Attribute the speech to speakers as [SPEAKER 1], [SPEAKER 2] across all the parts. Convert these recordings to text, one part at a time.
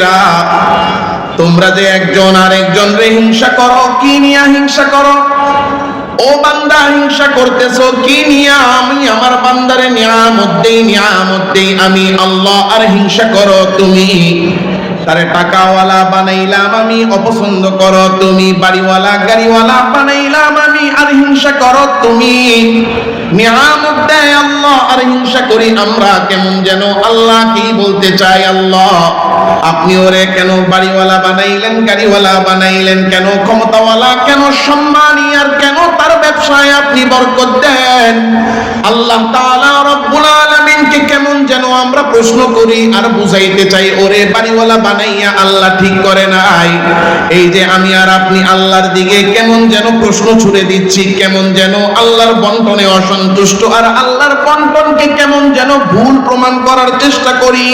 [SPEAKER 1] নবীরা, তোমরা যে একজন আরেকজন রে হিংসা করো, কি নিয়ে হিংসা করো? ও বান্দা, হিংসা করতেছো কি নিয়া? আমি আমার বান্দারে নিয়ামত দেই আমি আল্লাহ, আর হিংসা করো তুমি। তারে টাকাওয়ালা বানাইলাম আমি, অপছন্দ করো তুমি। বাড়িওয়ালা গাড়িওয়ালা বানাইলাম আমি, আর হিংসা করো তুমি। নিয়ামত দেয় আল্লাহ, আর হিংসা করি আমরা। কেমন যেন আল্লাহ কি বলতে চায়? আল্লাহ, আপনি ওরে কেন বাড়িওয়ালা বানাইলেন, গাড়িওয়ালা বানাইলেন? কেন ক্ষমতাওয়ালা, কেন সম্মানী, আর কেন তার ব্যবসায় আপনি বরকত দেন? আল্লাহ তাআলা রব্বুল আলামিনকে কেমন যেন আমরা প্রশ্ন করি আর বুঝাইতে চাই, ওরে বাড়িওয়ালা বানাইয়া আল্লাহ ঠিক করে নাই। এই যে আমি আর আপনি আল্লাহর দিকে কেমন যেন প্রশ্ন ছুড়ে দিচ্ছি, কেমন যেন আল্লাহর বন্টনে অসন্তুষ্ট, আর আল্লাহর বন্টনকে কেমন যেন ভুল প্রমাণ করার চেষ্টা করি।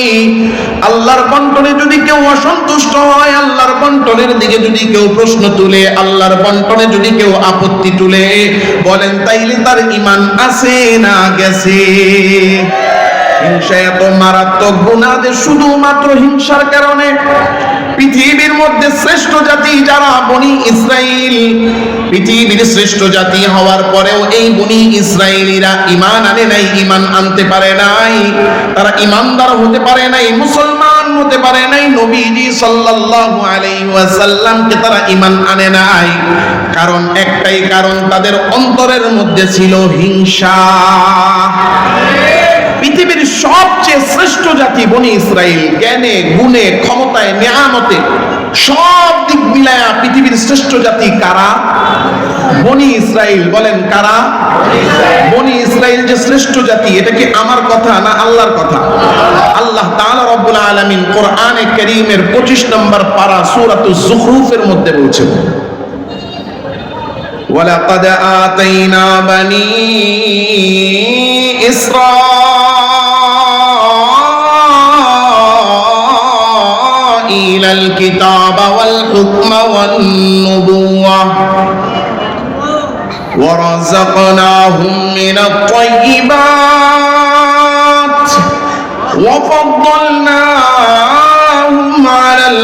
[SPEAKER 1] আল্লাহর বন্টনে যদি কেউ অসন্তুষ্ট হয়, আল্লাহর বন্টনের দিকে যদি কেউ প্রশ্ন তুলে, আল্লাহর বন্টনে যদি কেউ আপত্তি তুলে, বলেন তাইলে তার ঈমান আছে না গেছে? হিংসা এত মারাত্মক গুনাহ যে শুধুমাত্র হিংসার কারণে পৃথিবীর মধ্যে শ্রেষ্ঠ জাতি যারা বনি ইসরাইল, পৃথিবীর শ্রেষ্ঠ জাতি হওয়ার পরেও এই বনি ইসরাইলিরা ঈমান আনে নাই, ঈমান আনতে পারে নাই। তারা ঈমানদার হতে পারে নাই, মুসলমান হতে পারে নাই। নবীজি সাল্লাল্লাহু আলাইহি ওয়াসাল্লামকে তারা ঈমান আনে নাই। কারণ একটাই কারণ, তাদের অন্তরের মধ্যে ছিল হিংসা। পৃথিবীর সবচেয়ে শ্রেষ্ঠ জাতি বনি ইসরাইল, জ্ঞানে, গুণে, ক্ষমতায়, নিয়ামতে সব দিক মিলায়া পৃথিবীর শ্রেষ্ঠ জাতি কারা? বনি ইসরাইল। বলেন কারা? বনি ইসরাইল যে শ্রেষ্ঠ জাতি, এটা কি আমার কথা না আল্লাহর কথা? আল্লাহ তাআলা রব্বুল আলামিন কোরআনে কারীমের 25 নম্বর পারা সূরাতুজ যুখরুফের মধ্যে বলছেন, ওয়ালাকাদ আতাইনা বানি ইসরাঈল আল কিতাবা ওয়াল হুকমা ওয়ান নুবুওয়া ওয়া রাযাকনাহুম মিনাত তাইয়্যিবাত ওয়া ফাদ্দালনাহুম আলাল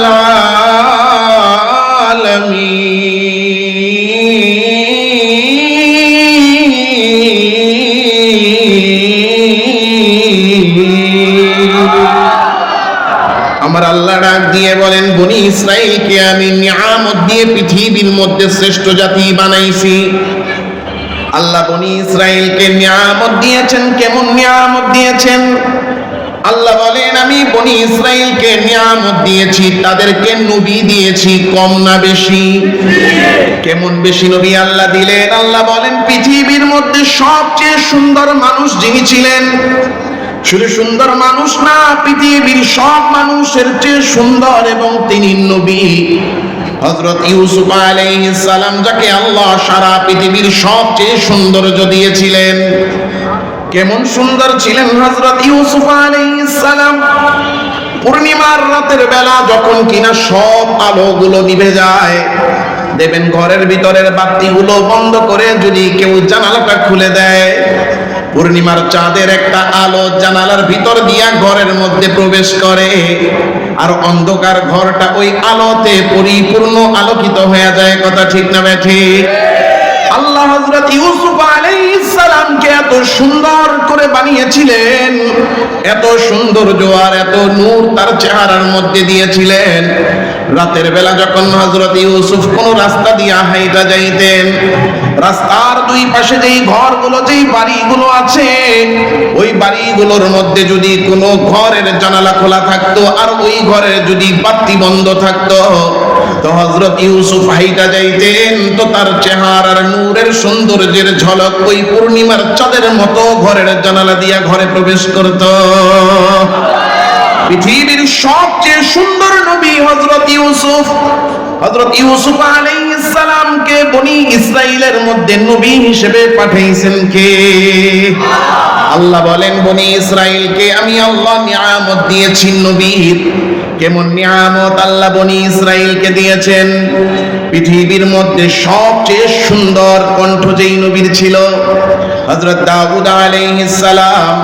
[SPEAKER 1] আমার আল্লাহ ডাক দিয়ে বলেন, বনি ইসরাইলকে আমি নিয়ামত দিয়ে পৃথিবীর মধ্যে শ্রেষ্ঠ জাতি বানাইছি। আল্লাহ বনি ইসরাইলকে নিয়ামত দিয়েছেন। কেমন নিয়ামত দিয়েছেন? আল্লাহ বলেন, আমি বনি ইসরাইলকে নিয়ামত দিয়েছি, তাদেরকে নবী দিয়েছি। কম না বেশি? কেমন বেশি নবী আল্লাহ দিলেন? আল্লাহ বলেন, পৃথিবীর মধ্যে সবচেয়ে সুন্দর মানুষ যিনি ছিলেন, শুধু সুন্দর মানুষ না, পৃথিবীর সব মানুষের চেয়ে সুন্দর, এবং তিনি নবী হযরত ইউসুফ আলাইহিস সালাম, যাকে আল্লাহ সারা পৃথিবীর সবচেয়ে সৌন্দর্য দিয়েছিলেন। কেমন সুন্দর ছিলেন হযরত ইউসুফ আলাইহিস সালাম? পূর্ণিমার রাতের বেলা যখন কিনা সব আলোগুলো নিভে যায়, দেখবেন ঘরের ভিতরের বাতিগুলো বন্ধ করে যদি কেউ জানালাটা খুলে দেয়, পূর্ণিমার চাঁদের একটা আলো জানালার ভিতর দিয়া ঘরের মধ্যে প্রবেশ করে, আর অন্ধকার ঘরটা ওই আলোতে পরিপূর্ণ আলোকিত হয়ে যায়। কথা ঠিক না ঠিক? আল্লাহ হযরত ইউসুফ আলাইহিস সালামকে এত সুন্দর করে বানিয়েছিলেন, এত সৌন্দর্য আর এত নূর তার চেহারার মধ্যে দিয়েছিলেন। রাতের বেলা যখন হযরত ইউসুফ কোন রাস্তা দিয়া হাইটা যাইতেন, রাস্তার দুই পাশে যেই ঘরগুলো, যেই বাড়িগুলো আছে, ওই বাড়িগুলোর মধ্যে যদি কোনো ঘরের জানালা খোলা থাকতো আর ওই ঘরের যদি বাতি বন্ধ থাকতো, তো হযরত ইউসুফ হাইটা যাইতেন, তো তার চেহারার নূরের সৌন্দর্যের ঝলক ওই পূর্ণিমার চাঁদের মতো ঘরের জানালা দিয়া ঘরে প্রবেশ করত। পৃথিবীর সবচেয়ে সুন্দর নবী হযরত ইউসুফ। হযরত ইউসুফ আলাইহিস সালামকে বনি ইসরাইলের মধ্যে নবী হিসেবে পাঠাইছেন কে? আল্লাহ বলেন, বনি ইসরাইলকে আমি আল্লাহ নিয়ামত দিয়েছি নবীর। কেমন নিয়ামত আল্লাহ বনি ইসরাইলকে দিয়েছেন? পৃথিবীর মধ্যে সবচেয়ে সুন্দর কণ্ঠ যেই নবীর ছিল, হযরত দাউদ আলাইহিস সালাম,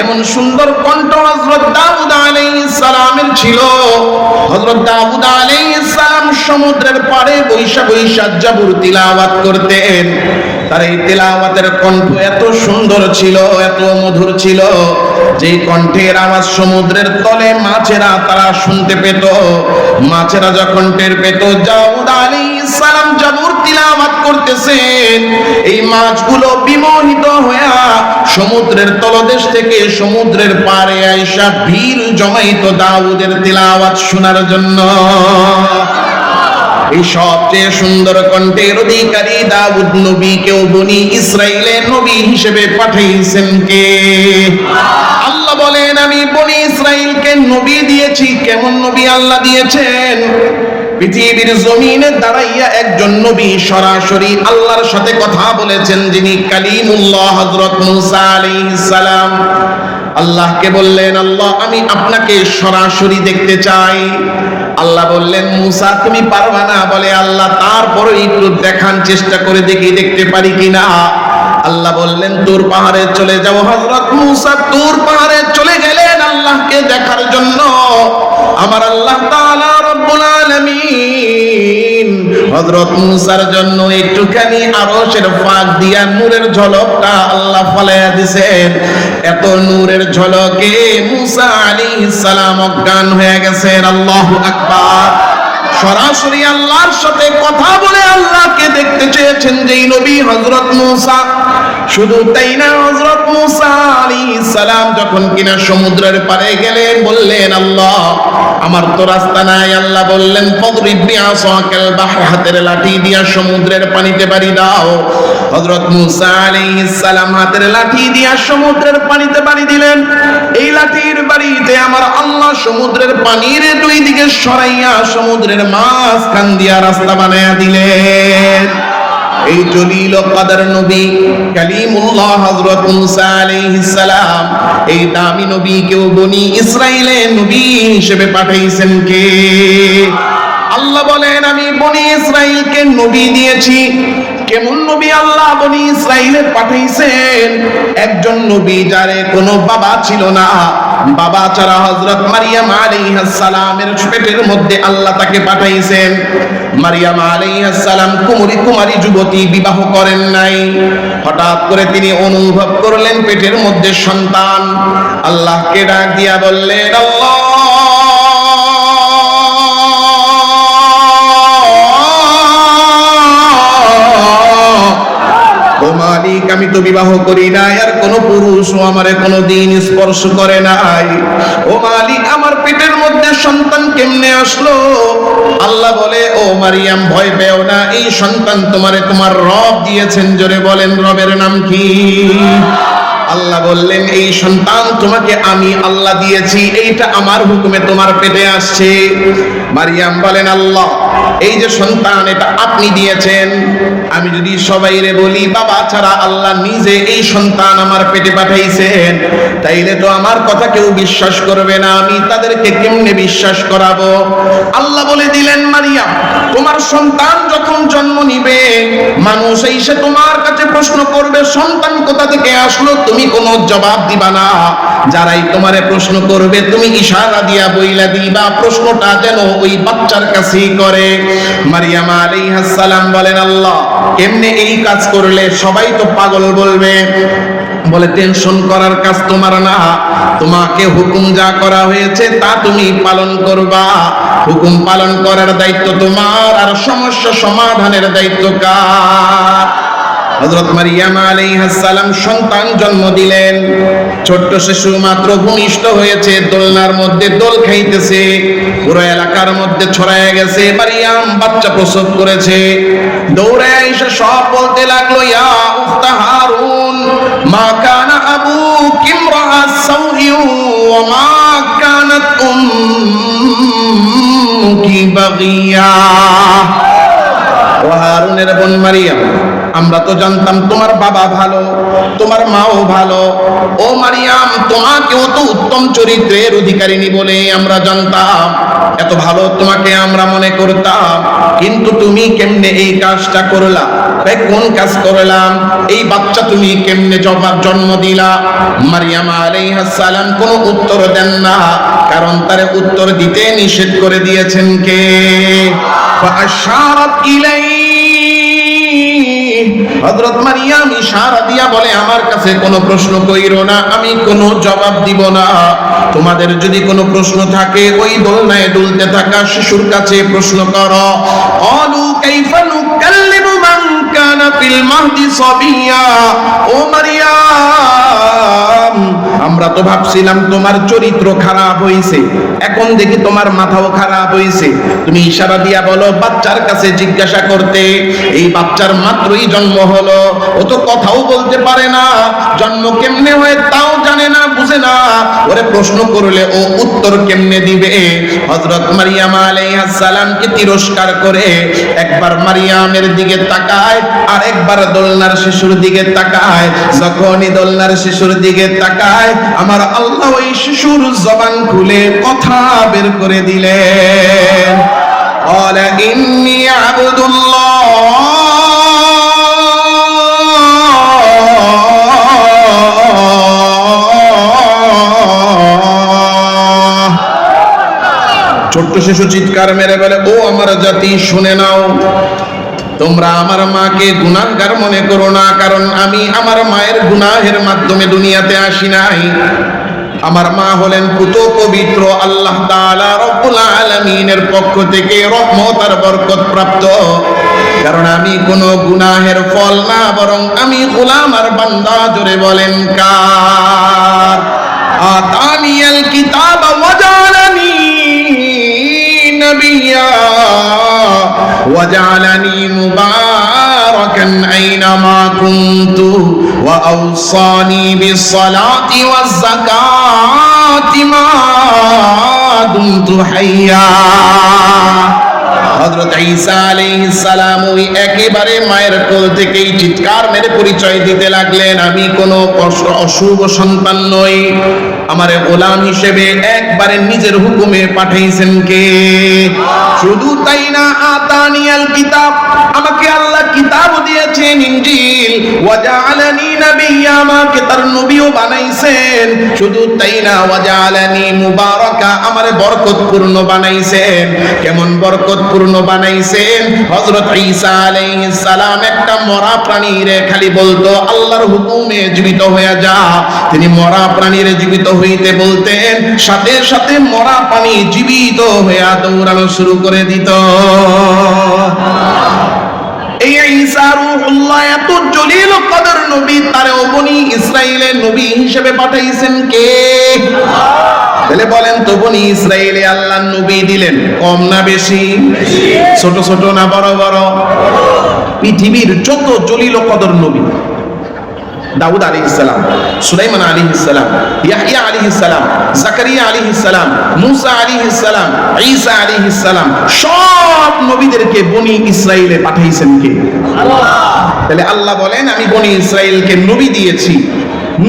[SPEAKER 1] এমন সুন্দর কণ্ঠ হযরত দাউদ আলাইহিস সালামের ছিল। হযরত দাউদ আলাইহিস সালাম সমুদ্রের পাড়ে বৈশা বৈশা জাবুর তিলাওয়াত করতেন। তার এই তিলাওয়াতের কণ্ঠ এত সুন্দর ছিল, এত মধুর ছিল, যে কণ্ঠের আওয়াজ সমুদ্রের তলে মাছেরা তারা শুনতে পেত। মাছেরা যখন টের পেত দাউদ আলাইহিস সালাম জাবুর তিলাওয়াত করতেছেন, এই মাছগুলো বিমোহিত হয়ে সমুদ্রের তলদেশ থেকে সমুদ্রের পাড়ে আইসা ভিড় জমাইতো দাউদের তিলাওয়াত শোনার জন্য। এই সবচেয়ে সুন্দর কণ্ঠের অধিকারী দাউদ নবীকেও বনি ইসরাইলের নবী হিসেবে পাঠিয়েছেন কে? আল্লাহ বলেন, আমি বনি ইসরাইলকে নবী দিয়েছি। কেমন নবী আল্লাহ দিয়েছেন? পৃথিবীর জমিনে দাঁড়াইয়া একজন নবী সরাসরি আল্লাহর সাথে কথা বলেছেন, যিনি কালিমুল্লাহ হযরত মূসা আলাইহিস সালাম। আল্লাহকে বললেন, আল্লাহ আমি আপনাকে সরাসরি দেখতে চাই। আল্লাহ বললেন, মূসা তুমি পারবা না। বলে, আল্লাহ তারপরে একটু দেখান, চেষ্টা করে দেখি দেখতে পারি কিনা। আল্লাহ বললেন, তুর পাহাড়ে চলে যাও। হযরত মূসা তুর পাহাড়ে চলে গেলেন আল্লাহকে দেখার জন্য। আমার আল্লাহ তাআলা রব্বুল আলামিন হযরত মূসার জন্য একটুখানি আরশের ফাঁক দিয়া নূরের ঝলকটা আল্লাহ ফলাইয়া দিয়েছেন। এত নূরের ঝলকে মূসা আলাইহিস সালাম অজ্ঞান হয়ে গেছেন। আল্লাহু আকবার। সরাসরি আল্লাহর সাথে কথা বলে আল্লাহকে দেখতে চেয়েছেন যেই নবী হযরত মূসা। শুধু তাই না, হযরত মূসা আলাইহিস সালাম যখন কিনা সমুদ্রের পাড়ে গেলেন, বললেন, আল্লাহ আমার তো রাস্তা নাই। আল্লাহ বললেন, ফাদরিব বিআসাকাল বাহর, হাতের লাঠি দিয়া সমুদ্রের পানিতে বাড়ি দাও। হযরত মূসা আলাইহিস সালাম হাতের লাঠি দিয়া সমুদ্রের পানিতে বাড়ি দিলেন। এই লাঠির বাড়িতে আমার আল্লাহ সমুদ্রের পানির দুই দিকে সরাইয়া সমুদ্রের মাঝখান দিয়া রাস্তা বানায়া দিলেন। এই জলিল কদর নবী কালিমুল্লাহ হযরত মূসা আলাইহিস সালাম, এই দামি নবীকেও বনি ইসরাইলের নবী হিসেবে পাঠাইছেন কে? আল্লাহ বলেন, আমি বনি ইসরাইলকে নবী দিয়েছি। কেমন নবী আল্লাহ বনি ইসরাইলে পাঠাইছেন? একজন নবী যারে কোনো বাবা ছিল না, বাবা ছাড়া হযরত মারিয়াম আলাইহিস সালামের পেটের মধ্যে আল্লাহ তাকে পাঠাইছেন। মারিয়াম আলাইহিস সালাম কুমারী যুবতী, বিবাহ করেন নাই। হঠাৎ করে তিনি অনুভব করলেন পেটের মধ্যে সন্তান। আল্লাহকে ডাক দিয়া বললেন, আল্লাহ মালিক, আমি তো বিবাহ করি নাই, আর কোন পুরুষও আমারে কোনদিন স্পর্শ করে নাই। ও মালিক, আমার পেটের মধ্যে সন্তান কেমনে আসলো? আল্লাহ বলে, ও মারিয়াম ভয় পেও না, এই সন্তান তোমার রব দিয়েছেন। জোরে বলেন, রবের নাম কি? আল্লাহ বললেন, এই সন্তান তোমাকে আমি আল্লাহ দিয়েছি, এইটা আমার হুকুমে তোমার পেটে আসছে। মারিয়াম বলেন, আল্লাহ এই যে সন্তান এটা আপনি দিয়েছেন, আমি যদি সবাইরে বলি বাবা ছাড়া আল্লাহ নিজে এই সন্তান আমার পেটে পাঠাইছেন, তাইলে তো আমার কথা কেউ বিশ্বাস করবে না, আমি তাদেরকে কেমনে বিশ্বাস করাবো? আল্লাহ বলে দিলেন, মারিয়াম তোমার সন্তান যখন জন্ম নিবে, মানুষ এসে তোমার কাছে প্রশ্ন করবে সন্তান কোথা থেকে আসলো, তুমি কোনো জবাব দিবা না। যারাই তোমারে প্রশ্ন করবে তুমি ইশারা দিয়া বইলা দিবা, প্রশ্নটা যেন ওই বাচ্চার কাছেই করে। মারিয়াম আলাইহিস সালাম বলেন, আল্লাহ এমনি এই কাজ করলে সবাই তো পাগল বলবে। বলে, টেনশন করার কাজ তোমার না, তোমাকে হুকুম যা করা হয়েছে তা তুমি পালন করবা। হুকুম পালন করার দায়িত্ব তোমার, আর সমস্যা সমাধানের দায়িত্ব কার? হযরত মারিয়াম আলাইহিস সালাম সন্তান জন্ম দিলেন। ছোট্ট শিশু মাত্র ভূমিষ্ঠ হয়েছে, দোলনার মধ্যে দোল খাইতেছে, পুরো এলাকার মধ্যে ছড়ায় গেছে মারিয়াম বাচ্চা প্রসব করেছে। দৌড়ে এসে সব বলতে লাগলো, ইয়া উখতা হারুন মা কানা আবুকি ইমরাআ সাউইন ওয়া মা কানাত উম্মুকি বাগিয়া। ও হারুনের বোন মারিয়াম, আমরা তো জানতাম তোমার বাবা ভালো, তোমার মাও ভালো। ও মারিয়াম, তোমাকেও তো উত্তম চরিত্রের অধিকারিণী বলে আমরা জানতাম, এত ভালো তোমাকে আমরা মনে করতাম, কিন্তু তুমি কেমনে এই কাজটা করলা? কোন কাজ করলাম? এই বাচ্চা তুমি কেমনে জন্ম দিলা? মারিয়াম আলাইহিস সালাম কোনো উত্তর দেন না, কারণ তারে উত্তর দিতে নিষেধ করে দিয়েছেন কে? ফাআশারাত ইলাইহি, হযরত মারিয়াম ইশারা দিয়া বলে, আমার কাছে কোনো প্রশ্ন কইরো না, আমি কোনো জবাব দিব না। তোমাদের যদি কোনো প্রশ্ন থাকে ওই দোলনায় দুলতে থাকা শিশুর কাছে প্রশ্ন করো। অলু কাইফা নুকাল্লিমু মান কানা ফিল মাহদি সাবিয়া। ও মারিয়াম, আমরা তো ভাবছিলাম তোমার চরিত্র খারাপ হইছে, এখন দেখি তোমার মাথাও খারাপ হইছে। তুমি ইশারা দিয়া বলো বাচ্চার কাছে জিজ্ঞাসা করতে। এই বাচ্চার মাত্রই জন্ম হলো, ও তো কথাও বলতে পারে না, জন্ম কেমনে হয় তাও জানে না, বুঝে না, ওরে প্রশ্ন করলে ও উত্তর কেমনে দিবে? হযরত মারিয়াম আলাইহিস সালামকে তিরস্কার করে একবার মারিয়ামের দিকে তাকায় আর একবার দোলনার শিশুর দিকে তাকায়। যখনই দোলনার শিশুর দিকে তাকায়, আমার আল্লাহ ওই শিশুর জবান খুলে কথা বের করে দিলেন। ক্বালা ইন্নী আবদুল্লাহ, ছোট্ট শিশু চিৎকার মেরে বলে, ও আমার জাতি শুনে নাও, তোমরা আমার মাকে গুনাহগার মনে করো না, কারণ আমি আমার মায়ের গুনাহের মাধ্যমে দুনিয়াতে আসি নাই। আমার মা হলেন পুত পবিত্র, আল্লাহ তাআলা রব্বুল আলামিনের পক্ষ থেকে রহমত আর বরকত প্রাপ্ত। কারণ আমি কোনো গুনাহের ফল না, বরং আমি গোলাম আর বান্দা। জোরে বলেন কার? আতানিয়াল কিতাব ওয়া জাআলানি নবিয়্যা ওয়া জাআলানি মুবারাকান আইনামা কুনতু ওয়া আওসানি বিস-সালাতি ওয়াজ-যাকাতি মা দুমতু হাইয়্যা। হযরত ঈসা আলাইহিস সালাম ওই একেবারে মায়ের কোল থেকেই চিৎকার মেরে পরিচয় দিতে লাগলেন, আমি কোনো অশুভ সন্তান নই, আমারে গোলাম হিসেবে একবারে নিজের হুকুমে পাঠাইছেন কে? শুধু তাই না, আতানিয়াল কিতাব, আমাকে আল্লাহ কিতাব দিয়েছেন ইনজিল, ওয়া জাআলানি নাবিয়্যা, আমাকে তার নবীও বানাইছেন। শুধু তাই না, ওয়া জাআলানি মুবারাকা, আমারে বরকতপূর্ণ বানাইছেন। কেমন বরকতপূর্ণ বানাইছেন? হযরত ঈসা আলাইহিস সালাম একটা মরা প্রাণীরে খালি বলতো আল্লাহর হুকুমে জীবিত হয়ে যা, তিনি মরা প্রাণীরে জীবিত হইতে বলতেন, সাথে সাথে মরা প্রাণী জীবিত হয়ে দৌড়ানো শুরু করে দিত। এই ঈসা রূহুল্লাহ এত জলিল কদর নবী, তারেও বনি ইসরাইলের নবী হিসেবে পাঠাইছেন কে? তাহলে বলেন তো, বনি ইসরাইলে আল্লাহ নবী দিলেন কম না বেশি? ছোট ছোট না বড় বড়? পৃথিবীর যত জলিল কদর নবী, দাউদ আলাইহিস সালাম, সুলাইমান আলাইহিস সালাম, ইয়াহইয়া আলাইহিস সালাম, জাকারিয়া আলাইহিস সালাম, মুসা আলাইহিস সালাম, ঈসা আলাইহিস সালাম, সব নবীদেরকে বনি ইসরাইলে পাঠাইছেন কে? আল্লাহ। তাহলে আল্লাহ বলেন আমি বনি ইসরাইলকে নবী দিয়েছি।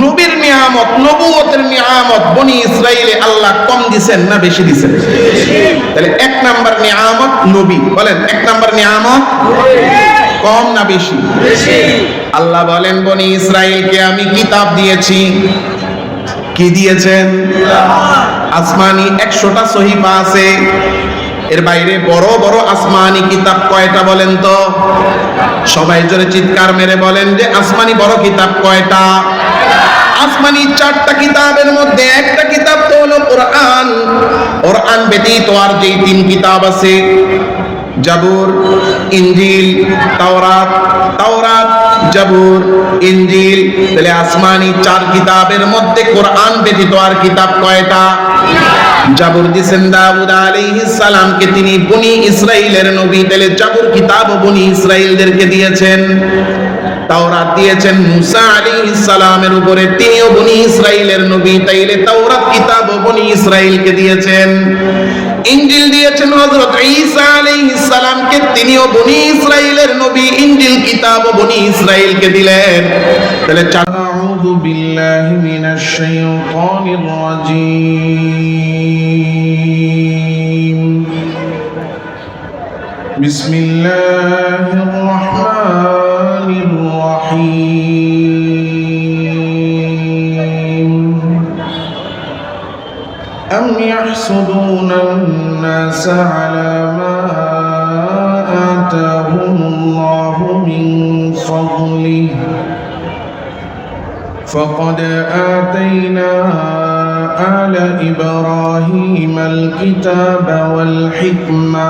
[SPEAKER 1] নবীর নিয়ামত, নবুয়তের নিয়ামত বনি ইসরাইলে আল্লাহ কম দিবেন না বেশি দিবেন? তাহলে এক নাম্বার নিয়ামত নবী। বলেন এক নাম্বার নিয়ামত কম না বেশি? আল্লাহ বলেন বনি ইসরাইলকে আমি কিতাব দিয়েছি। কি দিয়েছেন? আসমানি 100টা সহিফা আছে, এর বাইরে বড় বড় আসমানি কিতাব কয়টা বলেন তো? সবাই জোরে চিৎকার মেরে বলেন যে আসমানি বড় কিতাব কয়টা? আসমানি 4টা কিতাবের মধ্যে একটা কিতাব তো হলো কোরআন। কোরআন ব্যতীত আর যেই 3 কিতাব আছে, জাবুর, ইনজিল, তাওরাত, তাওরাত, জাবুর, ইনজিল, তাহলে আসমানি 4 কিতাবের মধ্যে কোরআন ব্যতীত আর কিতাব কয়টা? জাবুর দিয়েছেন দাউদ আলাইহিস সালামকে, তিনি বনি ইসরাইলের নবী, তাহলে জাবুর কিতাব বনি ইসরাইলদেরকে দিয়েছেন। তাওরাত দিয়েছেন মুসা আলাইহিস সালামের উপরে, তিনিও বনি ইসরাইলের নবী, তাইলে তাওরাত কিতাব বনি ইসরাইলকে দিয়েছেন। ইনজিল দিয়েছেন হযরত ঈসা আলাইহিস সালামকে, তিনিও বনি ইসরাইলের নবী, ইনজিল কিতাব বনি ইসরাইলকে দিলেন। তাহলে আউযু বিল্লাহি মিনাশ শাইতানির রাজীম। বিসমিল্লাহির রাহমানির রাহিম। আম ইয়াহসুদুনান-নাসা আলা মা আতাহুমুল্লাহু মিন ফাদলিহি فقد آتينا آل إبراهيم الكتاب والحكمة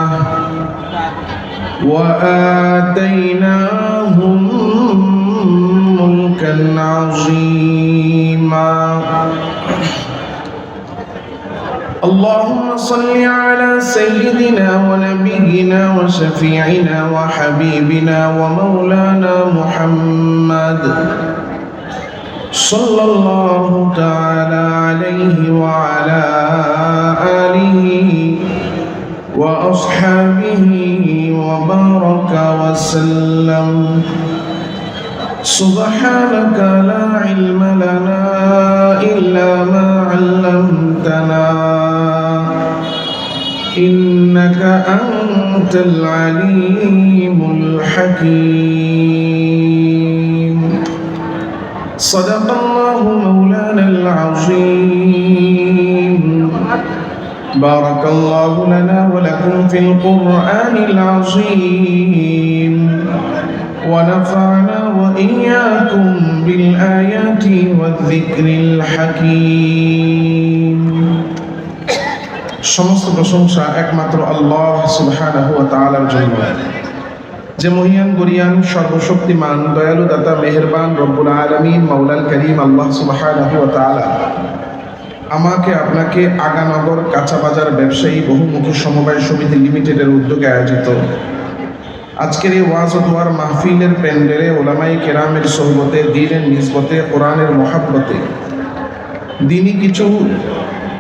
[SPEAKER 1] وآتيناهم ملكا عظيما اللهم صل على سيدنا ونبينا وشفيعنا وحبيبنا ومولانا محمد صلى الله تعالى عليه وعلى آله وأصحابه وبارك وسلم سبحانك لا علم لنا إلا ما علمتنا إنك أنت العليم الحكيم صدق الله مولانا العظيم بارك الله لنا ولكم في القرآن العظيم ونفعنا وإياكم بالآيات والذكر الحكيم সমস্ত প্রশংসা একমাত্র আল্লাহ সুবহানাহু ওয়া তাআলার জন্য, যে মহিয়ান গরিয়ান সর্বশক্তিমান দয়ালু দাতা মেহেরবান রব্বুল আলামিন মাওলাল করিম আল্লাহ সুবহানাহু ওয়া তাআলা আমাকে আপনাকে আগানগর কাঁচাবাজার ব্যবসায়ী বহুমুখী সমবায় সমিতি লিমিটেডের উদ্যোগে আয়োজিত আজকের এই ওয়াজ ও দোয়ার মাহফিলের প্যান্ডেলে ওলামায়ে কেরামের সোহবতে, দ্বীনের নিসবতে, কোরআনের মহাব্বতে দিনই কিছু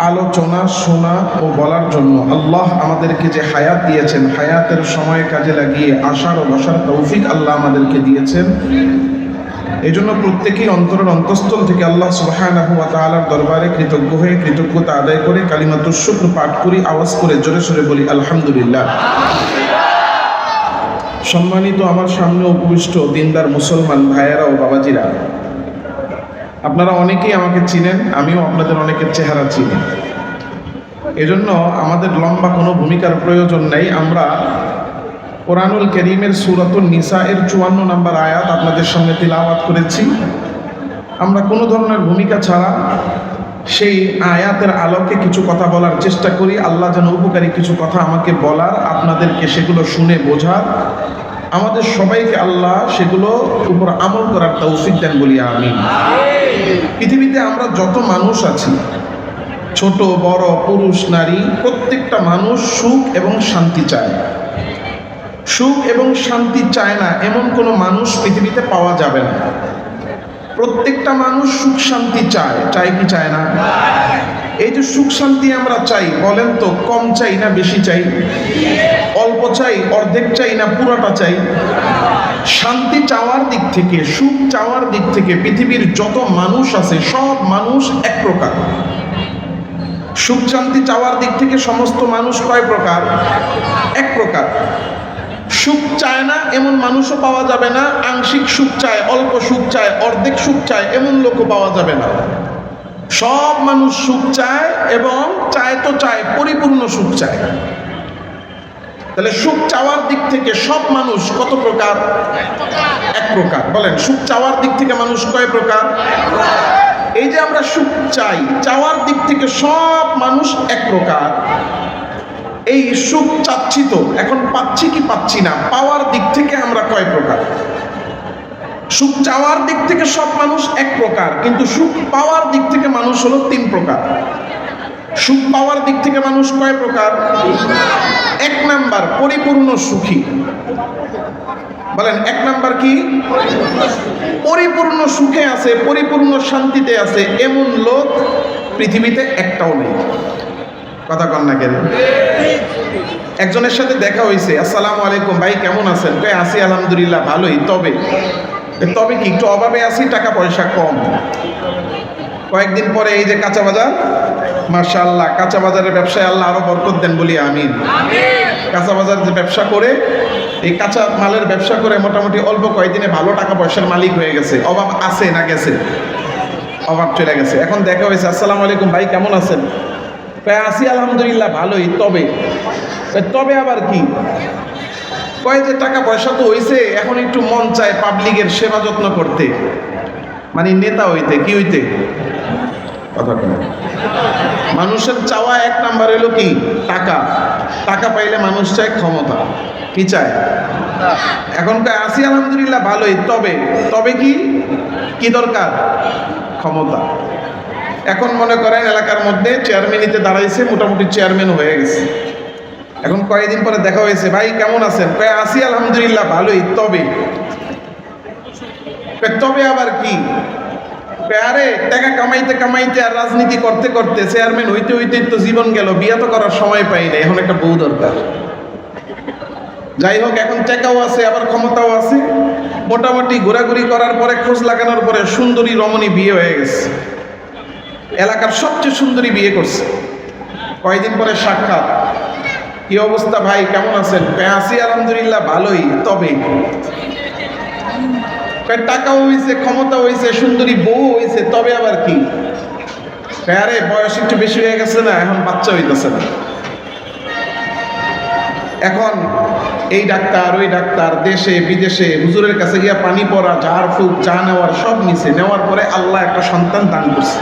[SPEAKER 1] আলোচনা শোনা ও বলার জন্য আল্লাহ আমাদেরকে যে হায়াত দিয়েছেন, হায়াতের সময় কাজে লাগিয়ে আসার ও বসার তৌফিক আল্লাহ আমাদেরকে দিয়েছেন। এই জন্য প্রত্যেকেই অন্তরের অন্তঃস্থল থেকে আল্লাহ সুবহানাহু ওয়া তাআলার দরবারে কৃতজ্ঞ হয়ে কৃতজ্ঞতা আদায় করে কালিমাতুশ শুকর পাঠ করি, আওয়াজ করে জোরে সোরে বলি আলহামদুলিল্লাহ। সম্মানিত আমার সামনে উপবিষ্ট দিনদার মুসলমান ভাইয়েরা ও বাবাজিরা, আপনারা অনেকেই আমাকে চিনেন, আমিও আপনাদের অনেকের চেহারা চিনি। এজন্য আমাদের লম্বা কোনো ভূমিকার প্রয়োজন নেই। আমরা কোরআনুল কারীমের সূরাতুন নিসা এর 54 নম্বর আয়াত আপনাদের সামনে তিলাওয়াত করেছি। আমরা কোনো ধরনের ভূমিকা ছাড়া সেই আয়াতের আলোকে কিছু কথা বলার চেষ্টা করি। আল্লাহ যেন উপকারী কিছু কথা আমাকে বলার, আপনাদেরকে সেগুলো শুনে বোঝার, আমাদের সবাইকে আল্লাহ সেগুলো উপর আমল করার তৌফিক দেন বলি আমিন। পৃথিবীতে আমরা যত মানুষ আছি, ছোট বড় পুরুষ নারী, প্রত্যেকটা মানুষ সুখ এবং শান্তি চায়। সুখ এবং শান্তি চায় না এমন কোনো মানুষ পৃথিবীতে পাওয়া যাবে না। প্রত্যেকটা মানুষ সুখ শান্তি চায়, চায় কি চায় না? এই যে সুখ শান্তি আমরা চাই, বলেন তো কম চাই না বেশি চাই? অল্প চাই, অর্ধেক চাই না পুরোটা চাই? শান্তি চাওয়ার দিক থেকে, সুখ চাওয়ার দিক থেকে পৃথিবীর যত মানুষ আছে সব মানুষ এক প্রকার। সুখ শান্তি চাওয়ার দিক থেকে সমস্ত মানুষ কয় প্রকার? এক প্রকার। সুখ চায় না এমন মানুষও পাওয়া যাবে না, আংশিক সুখ চায়, অল্প সুখ চায়, অর্ধেক সুখ চায় এমন লোকও পাওয়া যাবে না। সব মানুষ সুখ চায় এবং চায় তো চায়, পরিপূর্ণ সুখ চায়। তাহলে সুখ চাওয়ার দিক থেকে সব মানুষ কত প্রকার? এক প্রকার। বলেন, সুখ চাওয়ার দিক থেকে মানুষ কয় প্রকার? এই যে আমরা সুখ চাই, চাওয়ার দিক থেকে সব মানুষ এক প্রকার। এই সুখ চাচ্ছি তো, এখন পাচ্ছি কি পাচ্ছি না, পাওয়ার দিক থেকে আমরা কয় প্রকার? সুখ চাওয়ার দিক থেকে সব মানুষ এক প্রকার, কিন্তু সুখ পাওয়ার দিক থেকে মানুষ হলো 3 প্রকার। সুখ পাওয়ার দিক থেকে মানুষ কয় প্রকার? 1 নাম্বার পরিপূর্ণ সুখী। বলেন, এক নাম্বার কি? পরিপূর্ণ সুখে আছে, পরিপূর্ণ শান্তিতে আছে, এমন লোক পৃথিবীতে একটাও নেই। কথা কন না কেন? একজনের সাথে দেখা হয়েছে, আসসালামু আলাইকুম ভাই কেমন আছেন? কয় আছি আলহামদুলিল্লাহ ভালোই, তবে কি একটু অভাবে আছি, টাকা পয়সা কম। কয়েকদিন পরে এই যে কাঁচা বাজার, মাশাআল্লাহ কাঁচা বাজারের ব্যবসায় আল্লাহ আরো বরকত দেন বলি আমিন। কাঁচা বাজার যে ব্যবসা করে, এই কাঁচা মালের ব্যবসা করে মোটামুটি অল্প কয়েকদিনে ভালো টাকা পয়সার মালিক হয়ে গেছে। অভাব আছে না গেছে? অভাব চলে গেছে। এখন দেখা হয়েছে, আসসালামু আলাইকুম ভাই কেমন আছেন? কয় আছি আলহামদুলিল্লাহ ভালোই, তবে আবার কি? কয় যে টাকা পয়সা তো হইছে, এখন একটু মন চায় পাবলিকের সেবা যত্ন করতে, মানে নেতা হইতে। কি হইতে? কথা বলে। মানুষের চাওয়া এক নাম্বার হলো কি? টাকা। টাকা পাইলে মানুষ চায় ক্ষমতা। কি চায়? এখন কয় আছি আলহামদুলিল্লাহ ভালোই, তবে কি দরকার? ক্ষমতা। এখন মনে করেন এলাকার মধ্যে চেয়ারম্যানিতে দাঁড়াইছে, মোটামুটি চেয়ারম্যান হয়ে গেছে। এখন কয়েকদিন পরে দেখা হয়েছে, ভাই কেমন আছেন? কয় আছি আলহামদুলিল্লাহ ভালোই, তবে আবার কি? আরে টাকা কামাইতে আর রাজনীতি করতে করতে চেয়ারম্যান হইতে তো জীবন গেল, বিয়ে তো করার সময় পাই না, এখন একটা বউ দরকার। যাই হোক, এখন টাকাও আছে আবার ক্ষমতাও আছে, মোটামুটি ঘোরাঘুরি করার পরে, খোঁজ লাগানোর পরে সুন্দরী রমণী বিয়ে হয়ে গেছে, এলাকার সবচেয়ে সুন্দরী বিয়ে করছে। কয়েকদিন পরে সাক্ষাৎ, কি অবস্থা ভাই কেমন আছেন? আছি আলহামদুলিল্লাহ ভালোই, তবে টাকাও হয়েছে, ক্ষমতা হয়েছে, সুন্দরী বউ হয়েছে, তবে আবার কি? আরে বয়স একটু বেশি হয়ে গেছে না, এখন বাচ্চা হইতেছে না। এখন এই ডাক্তার ওই ডাক্তার, দেশে বিদেশে হুজুরের কাছে গিয়া পানি পড়া, ঝাড় ফুঁক চা নেওয়ার সব নিছে, নেওয়ার পরে আল্লাহ একটা সন্তান দান করছে।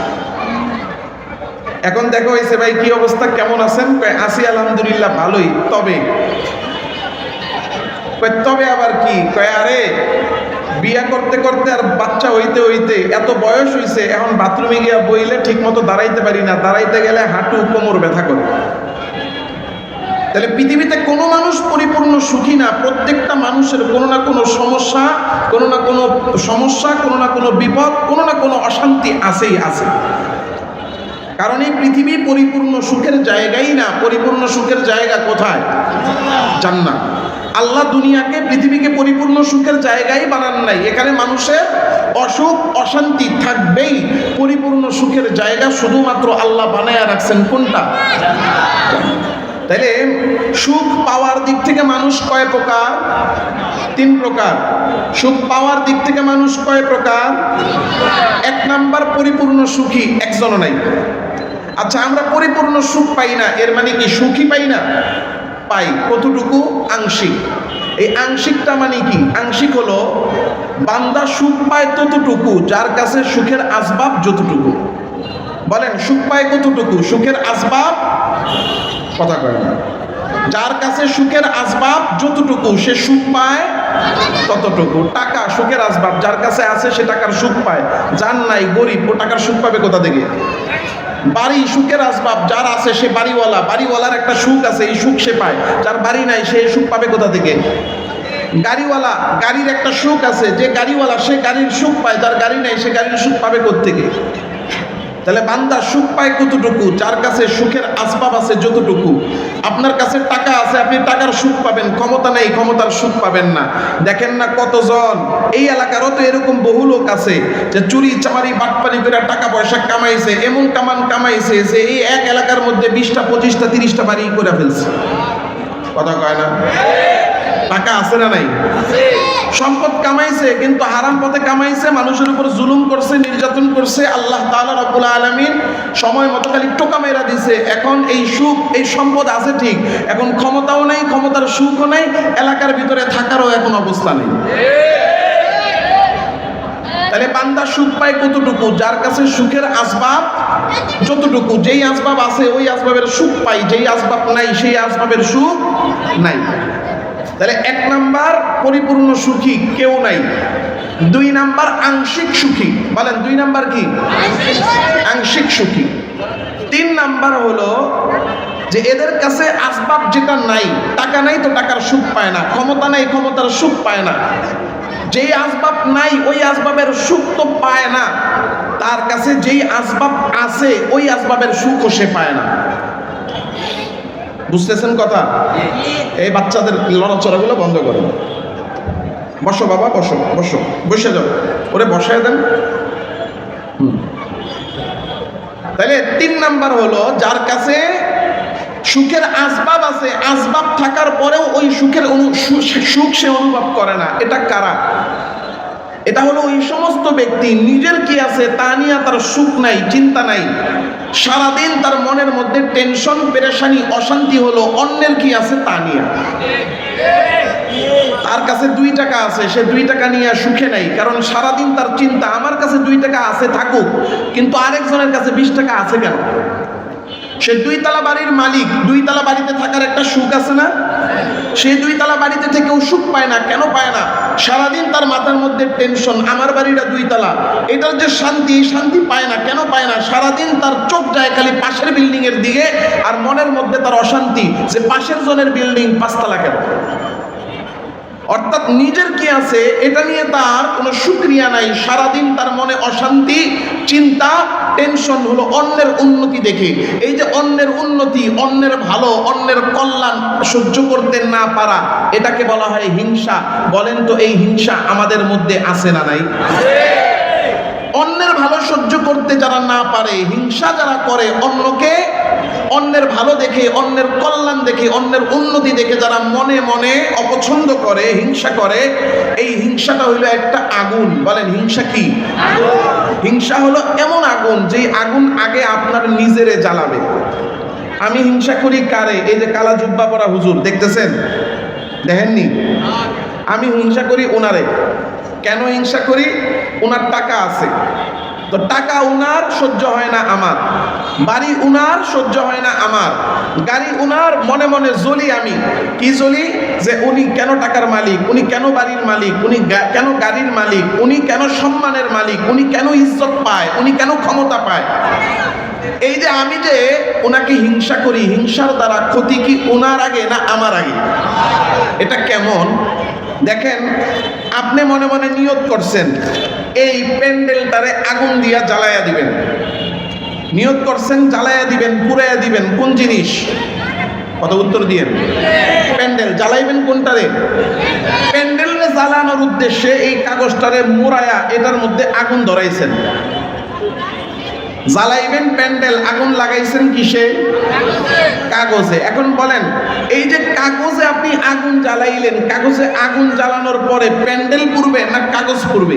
[SPEAKER 1] এখন দেখা হয়েছে, ভাই কি অবস্থা কেমন আছেন? আছি আলহামদুলিল্লাহ ভালোই, তবে আবার কি? আরে বিয়া করতে করতে আর বাচ্চা হইতে এত বয়স হইছে, এখন বাথরুমে গিয়া বইলে ঠিক মতো দাঁড়াইতে পারি না, দাঁড়াইতে গেলে হাঁটু কোমর ব্যথা করে। তাহলে পৃথিবীতে কোনো মানুষ পরিপূর্ণ সুখী না। প্রত্যেকটা মানুষের কোনো না কোনো সমস্যা, কোনো না কোনো বিপদ, কোনো না কোনো অশান্তি আছে। কারণ এই পৃথিবী পরিপূর্ণ সুখের জায়গাই না। পরিপূর্ণ সুখের জায়গা কোথায়? জান্নাত। আল্লাহ দুনিয়াকে, পৃথিবীকে পরিপূর্ণ সুখের জায়গায় বানান নাই। এখানে মানুষের অসুখ অশান্তি থাকবেই। পরিপূর্ণ সুখের জায়গা শুধুমাত্র আল্লাহ বানায়া রাখছেন কোনটা? তাইলে সুখ পাওয়ার দিক থেকে মানুষ কয় প্রকার? 3 প্রকার। সুখ পাওয়ার দিক থেকে মানুষ কয় প্রকার? 1 নাম্বার পরিপূর্ণ সুখী একজনও নাই। আচ্ছা, আমরা পরিপূর্ণ সুখ পাই না, এর মানে কি সুখী পাই না? পাই। কতটুকু? আংশিক। এই আংশিকটা মানে কি? আংশিক হলো বান্দা সুখ পায় ততটুকু যার কাছে সুখের আসবাব যতটুকু। বলেন, সুখ পায় কতটুকু? সুখের আসবাব, কথা কয় না, যার কাছে সুখের আসবাব যতটুকু সে সুখ পায় ততটুকু। টাকা সুখের আসবাব, যার কাছে আছে সে টাকার সুখ পায়, যার নাই গরিব ও টাকার সুখ পাবে কোথা থেকে? বাড়ি সুখের আসবাব, যার আছে সে বাড়িওয়ালা, বাড়িওয়ালার একটা সুখ আছে, এই সুখ সে পায়। যার বাড়ি নাই সে সুখ পাবে কোথা থেকে? গাড়িওয়ালা, গাড়ির একটা সুখ আছে, যে গাড়িওয়ালা সে গাড়ির সুখ পায়, যার গাড়ি নাই সে গাড়ির সুখ পাবে কোত্থেকে? তাহলে বান্দা সুখ পায় কতটুকু? যার কাছে সুখের আসবাব আছে যতটুকু। আপনার কাছে টাকা আছে, আপনি টাকার সুখ পাবেন, ক্ষমতা নেই, ক্ষমতার সুখ পাবেন না। দেখেন না কতজন, এই এলাকারও তো এরকম বহু লোক আছে যে চুরি চামারি বাটপারি করে টাকা পয়সা কামাইছে, এমন কামাইছে যে এই এক এলাকার মধ্যে 20টা 25টা 30টা বাড়ি করে ফেলছে। কথা কয় না? টাকা আছে না নাই? সম্পদ কামাইছে, কিন্তু হারাম পথে কামাইছে, মানুষের উপর জুলুম করছে, নির্যাতন করছে। আল্লাহ তাআলা রব্বুল আলামিন সময় মতো খালি টোকা মেরা দিছে। এখন এই সুখ, এই সম্পদ আছে ঠিক, এখন ক্ষমতাও নাই, ক্ষমতার সুখও নাই, এলাকার ভিতরে থাকারও এখন অবস্থা নেই। তাহলে বান্দা সুখ পায় কতটুকু? যার কাছে সুখের আসবাব যতটুকু। যেই আসবাব আছে ওই আসবাবের সুখ পাই, যেই আসবাব নাই সেই আসবাবের সুখ নাই। তাহলে 1 নাম্বার পরিপূর্ণ সুখী কেউ নাই। 2 নাম্বার আংশিক সুখী। বলেন 2 নাম্বার কি? আংশিক সুখী। 3 নাম্বার হলো যে এদের কাছে আসবাব যেটা নাই, টাকা নাই তো টাকার সুখ পায় না, ক্ষমতা নাই ক্ষমতার সুখ পায় না, যেই আসবাব নাই ওই আসবাবের সুখ তো পায় না, তার কাছে যেই আসবাব আছে ওই আসবাবের সুখও সে পায় না। বুঝতেছেন কথা? এই বাচ্চাদের লড়াচড়াগুলো বন্ধ করেন। বসো বাবা, বসো বসো, বসে যাও, ওরে বসায় দেন। তাহলে 3 নাম্বার হলো যার কাছে সুখের আসবাব আছে, আসবাব থাকার পরেও ওই সুখের সুখ সে অনুভব করে না। এটা কারা? এটা হলো ওই সমস্ত ব্যক্তি নিজের কি আছে তা নিয়ে তার সুখ নাই, চিন্তা নাই, সারাদিন তার মনের মধ্যে টেনশন, পেরেশানি, অশান্তি হলো অন্যের কি আছে তা নিয়ে। তার কাছে 2 টাকা আছে, সে 2 টাকা নিয়ে সুখে নাই, কারণ সারাদিন তার চিন্তা আমার কাছে 2 টাকা আছে থাকুক, কিন্তু আরেকজনের কাছে 20 টাকা আছে কেন? সে 2 তলা বাড়ির মালিক, 2 তলা বাড়িতে থাকার একটা সুখ আছে না? সে 2 তলা বাড়িতে থেকেও সুখ পায় না। কেন পায় না? সারাদিন তার মাথার মধ্যে টেনশন, আমার বাড়িটা 2 তলা, এটার যে শান্তি, শান্তি পায় না। কেন পায় না? সারাদিন তার চোখ যায় খালি পাশের বিল্ডিং এর দিকে, আর মনের মধ্যে তার অশান্তি যে পাশের জনের বিল্ডিং 5 তলা কেন। অর্থাৎ নিজের কি আছে এটা নিয়ে তার কোনো সুক্রিয়া নাই, সারাদিন তার মনে অশান্তি, চিন্তা, টেনশন হলো অন্যের উন্নতি দেখে। এই যে অন্যের উন্নতি, অন্যের ভালো, অন্যের কল্যাণ সহ্য করতে না পারা, এটাকে বলা হয় হিংসা। বলেন তো এই হিংসা আমাদের মধ্যে আছে না নাই? অন্যের ভালো সহ্য করতে যারা না পারে, হিংসা যারা করে, অন্যের ভালো দেখে, অন্যের কল্যাণ দেখে, অন্যের উন্নতি দেখে যারা মনে মনে অপছন্দ করে, হিংসা করে, এই হিংসাটা হইলো একটা আগুন। বলেন হিংসা কি? হিংসা হলো এমন আগুন যেই আগুন আগে আপনার নিজেরে জ্বালাবে। আমি হিংসা করি কারে? এই যে কালা জুব্বা পরা হুজুর দেখতেছেন, দেখেননি? আমি হিংসা করি ওনারে। কেন হিংসা করি? ওনার টাকা আছে, তো টাকা উনার সহ্য হয় না আমার, বাড়ি উনার সহ্য হয় না আমার, গাড়ি উনার, মনে মনে জ্বলি। আমি কি জ্বলি? যে উনি কেন টাকার মালিক, উনি কেন বাড়ির মালিক, উনি কেন গাড়ির মালিক, উনি কেন সম্মানের মালিক, উনি কেন ইজ্জত পায়, উনি কেন ক্ষমতা পায়। এই যে আমি যে ওনাকে হিংসা করি, হিংসার দ্বারা ক্ষতি কি ওনার আগে না আমার আগে? এটা কেমন? দেখেন, আপনি মনে মনে নিয়ত করছেন এই প্যান্ডেলটারে আগুন দিয়া জ্বালায়া দিবেন, নিয়ত করছেন জ্বালায়া দিবেন, পুরাইয়া দিবেন। কোন জিনিস? কত উত্তর দিয়েন? প্যান্ডেল জ্বালাইবেন কোনটারে? প্যান্ডেলরে জ্বালানোর উদ্দেশ্যে এই কাগজটারে মোড়ায়া এটার মধ্যে আগুন ধরাইছেন, জ্বালাইবেন প্যান্ডেল, আগুন লাগাইছেন কিসে? কাগজে। এখন বলেন, এই যে কাগজে আপনি আগুন জ্বালাইলেন, কাগজে আগুন জ্বালানোর পরে প্যান্ডেল পুড়বে না কাগজ পুড়বে?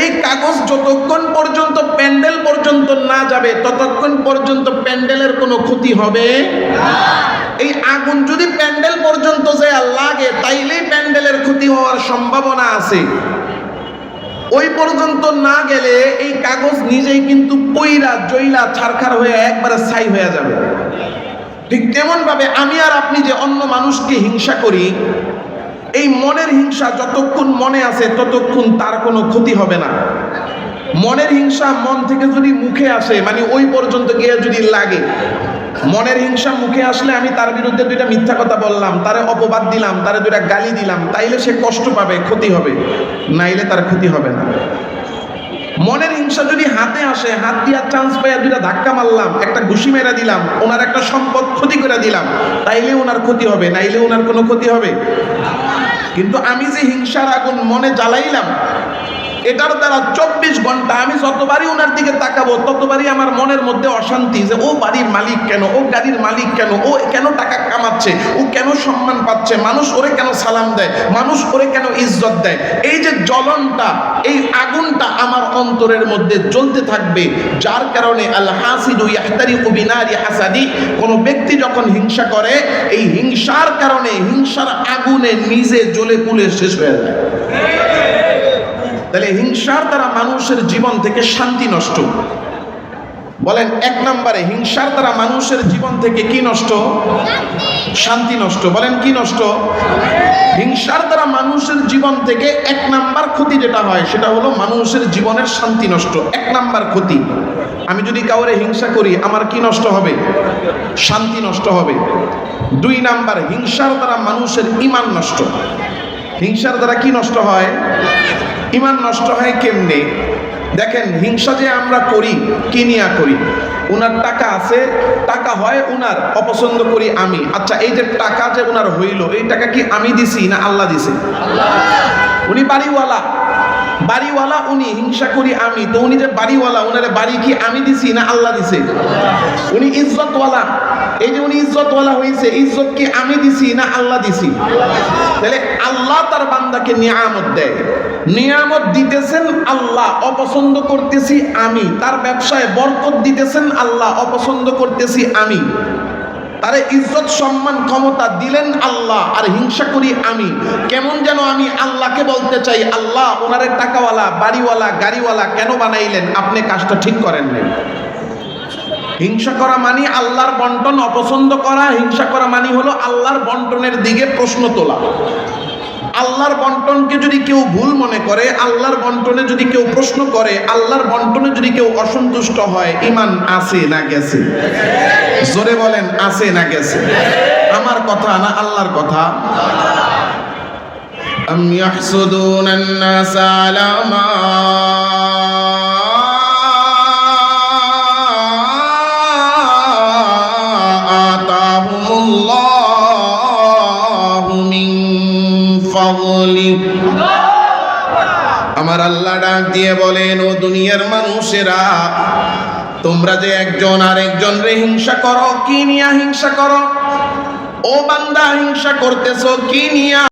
[SPEAKER 1] এই কাগজ যতক্ষণ পর্যন্ত প্যান্ডেল পর্যন্ত না যাবে ততক্ষণ পর্যন্ত প্যান্ডেলের কোনো ক্ষতি হবে না। এই আগুন যদি প্যান্ডেল পর্যন্ত যায় লাগে, তাইলেই প্যান্ডেলের ক্ষতি হওয়ার সম্ভাবনা আছে। ওই পর্যন্ত না গেলে এই কাগজ নিজেই কিন্তু পইরা জইলা ছারখার হয়ে একবারে ছাই হয়ে যাবে। ঠিক তেমন ভাবে আমি আর আপনি যে অন্য মানুষকে হিংসা করি, এই মনের হিংসা যতক্ষণ মনে আছে ততক্ষণ তার কোনো ক্ষতি হবে না। মনের হিংসা মন থেকে যদি মুখে আসে, মানে ওই পর্যন্ত গিয়ে যদি লাগে, মনের হিংসা মুখে আসলে আমি তার বিরুদ্ধে 2টা মিথ্যা কথা বললাম, তারে অপবাদ দিলাম, তারে 2টা গালি দিলাম, তাইলে সে কষ্ট পাবে, ক্ষতি হবে, নাইলে তার ক্ষতি হবে না। মনের হিংসা যদি হাতে আসে, হাত দিয়া চান্স পাইয়া 2টা ধাক্কা মারলাম, একটা ঘুষি মেরা দিলাম, ওনার একটা সম্পদ ক্ষতি করে দিলাম, তাইলে ওনার ক্ষতি হবে, নাইলে ওনার কোনো ক্ষতি হবে। কিন্তু আমি যে হিংসার আগুন মনে জ্বালাইলাম, এটার দ্বারা 24 ঘন্টা আমি যতবারই ওনার দিকে তাকাবো ততবারই আমার মনের মধ্যে অশান্তি, যে ও বাড়ির মালিক কেন, ও গাড়ির মালিক কেন, ও কেন টাকা কামাচ্ছে, ও কেন সম্মান পাচ্ছে, মানুষ ওরে কেন সালাম দেয়, মানুষ ওরে কেন ইজ্জত দেয়। এই যে জ্বলনটা, এই আগুনটা আমার অন্তরের মধ্যে জ্বলতে থাকবে, যার কারণে আল হাসিদু ইয়াহতারিকু বিনারি হাসাদি, কোন ব্যক্তি যখন হিংসা করে, এই হিংসার কারণে হিংসার আগুনে নিজে জ্বলে পুড়ে শেষ হয়ে যায়। তাহলে হিংসার দ্বারা মানুষের জীবন থেকে শান্তি নষ্ট। বলেন 1 নম্বরে হিংসার দ্বারা মানুষের জীবন থেকে কি নষ্ট? শান্তি নষ্ট। বলেন কি নষ্ট? হিংসার দ্বারা মানুষের জীবন জীবন থেকে 1 নাম্বার ক্ষতি যেটা হয় সেটা হলো মানুষের জীবনের শান্তি নষ্ট। 1 নাম্বার ক্ষতি, আমি যদি কাউরে হিংসা করি আমার কি নষ্ট হবে? শান্তি নষ্ট হবে। 2 নাম্বার, হিংসার দ্বারা মানুষের ঈমান নষ্ট। হিংসার দ্বারা কি নষ্ট হয়? ঈমান নষ্ট হয় কেমনে? দেখেন, হিংসা যে আমরা করি, কি নিয়ে করি? উনার টাকা আছে, টাকা হয় উনার, অপছন্দ করি আমি। আচ্ছা, এই যে টাকা যে উনার হইল, এই টাকা কি আমি দিছি না আল্লাহ দিছে? উনি বাড়িওয়ালা, বাড়িওয়ালা উনি, হিংসা করি আমি, তো উনি যে বাড়িওয়ালা, উনারে বাড়ি কি আমি দিছি না আল্লাহ দিছে? উনি ইজ্জতওয়ালা, এই যে উনি ইজ্জতওয়ালা হয়েছে, ইজ্জত কি আমি দিছি না আল্লাহ দিছি? তাহলে আল্লাহ তার বান্দাকে নিয়ামত দেয়, নিয়ামত দিতেছেন আল্লাহ, অপছন্দ করতেছি আমি। তার ব্যবসায় বরকত দিতেছেন আল্লাহ, অপছন্দ করতেছি আমি। তারে ইজ্জত সম্মান ক্ষমতা দিলেন আল্লাহ, আর হিংসা করি আমি। কেমন যেন আমি আল্লাহকে বলতে চাই, আল্লাহ ওনারে টাকাওয়ালা, বাড়িওয়ালা, গাড়িওয়ালা কেন বানাইলেন? আপনি কাজটা ঠিক করেন নাই। হিংসা করা মানে আল্লাহর বন্টন অপছন্দ করা। হিংসা করা মানে হলো আল্লাহর বন্টনের দিকে প্রশ্ন তোলা। আল্লাহর বন্টনকে যদি কেউ ভুল মনে করে, আল্লাহর বন্টনে যদি কেউ প্রশ্ন করে, আল্লাহর বন্টনে যদি কেউ অসন্তুষ্ট হয়, ঈমান আছে না গেছে? জোরে বলেন, আছে না গেছে? আমার কথা না আল্লাহর কথা? আম ইয়াহসুদুনান নাসা আলা মা আতাহুমুল্লাহু মিন ফাদলি। আমার আল্লাহ ডাক দিয়ে বলেন, ও দুনিয়ার মানুষেরা, তোমরা যে একজন আরেকজন রে হিংসা করো, কি নিয়া হিংসা করো? ও বান্দা, হিংসা করতেছো কি নিয়া?